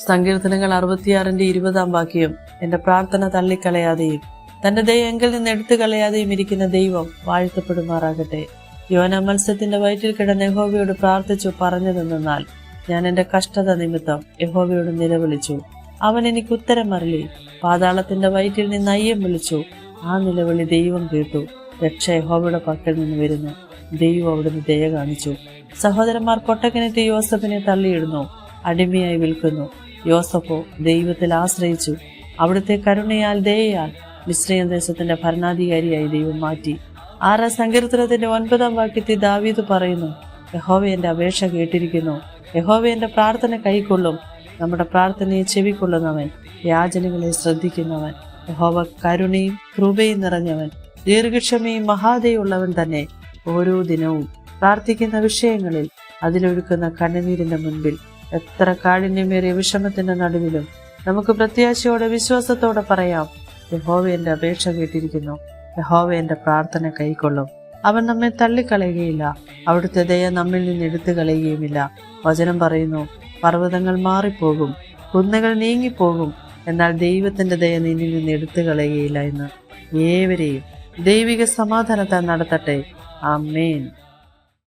സങ്കീർത്തനങ്ങൾ 66:20 എന്റെ പ്രാർത്ഥന തള്ളിക്കളയാതെയും തന്റെ ദയ എങ്കിൽ നിന്ന് എടുത്തു കളയാതെയും ഇരിക്കുന്ന ദൈവം വാഴ്ത്തപ്പെടുമാറാകട്ടെ. യോന മത്സ്യത്തിന്റെ വയറ്റിൽ കിടന്ന് യഹോവയോട് പ്രാർത്ഥിച്ചു പറഞ്ഞതെന്നാൽ, ഞാൻ എന്റെ കഷ്ടത നിമിത്തം യഹോവയോട് നിലവിളിച്ചു, അവൻ എനിക്ക് ഉത്തരം അരുളി. പാതാളത്തിന്റെ വയറ്റിൽ നിന്ന് അയ്യം വിളിച്ചു, ആ നിലവിളി ദൈവം കേട്ടു. രക്ഷ യഹോവയുടെ പക്കൽ നിന്ന് വരുന്നു, ദൈവം അവിടുന്ന് ദയ കാണിച്ചു. സഹോദരന്മാർ കൊട്ടക്കിണറ്റ് യോസഫിനെ തള്ളിയിടുന്നു, അടിമയായി വിൽക്കുന്നു. യോസഫോ ദൈവത്തിൽ ആശ്രയിച്ചു. അവിടുത്തെ കരുണയാൽ ദയയാൽ മിസ്രയീം ദേശത്തിന്റെ ഭരണാധികാരിയായി ദൈവം മാറ്റി. 6 സങ്കീർത്തനത്തിന്റെ 9 ദാവീദ് പറയുന്നു, യഹോവ എന്റെ അപേക്ഷ കേട്ടിരിക്കുന്നു, യഹോവ എന്റെ പ്രാർത്ഥന കൈക്കൊള്ളും. നമ്മുടെ പ്രാർത്ഥനയെ ചെവിക്കൊള്ളുന്നവൻ, യാചനകളെ ശ്രദ്ധിക്കുന്നവൻ. യഹോവ കരുണയും കൃപയും നിറഞ്ഞവൻ, ദീർഘക്ഷമയും മഹാദയുള്ളവൻ തന്നെ. ഓരോ ദിനവും പ്രാർത്ഥിക്കുന്ന വിഷയങ്ങളിൽ അതിലൊഴുക്കുന്ന കണ്ണുനീരിന്റെ മുൻപിൽ എത്ര കാഠിന്യമേറിയ വിഷമത്തിന്റെ നടുവിലും നമുക്ക് പ്രത്യാശയോടെ വിശ്വാസത്തോടെ പറയാം, യഹോവ എന്റെ അപേക്ഷ കേട്ടിരിക്കുന്നു, യഹോവ എന്റെ പ്രാർത്ഥന കൈക്കൊള്ളും. അവൻ നമ്മെ തള്ളിക്കളയുകയില്ല, അവിടുത്തെ ദയ നമ്മിൽ നിന്ന് എടുത്തു കളയുകയുമില്ല. വചനം പറയുന്നു, പർവ്വതങ്ങൾ മാറിപ്പോകും, കുന്നുകൾ നീങ്ങിപ്പോകും, എന്നാൽ ദൈവത്തിന്റെ ദയ നിന്നിൽ നിന്ന് എടുത്തു കളയുകയില്ല എന്ന്. ഏവരെയും ദൈവിക സമാധാനത്താൽ നടത്തട്ടെ. ആമേൻ.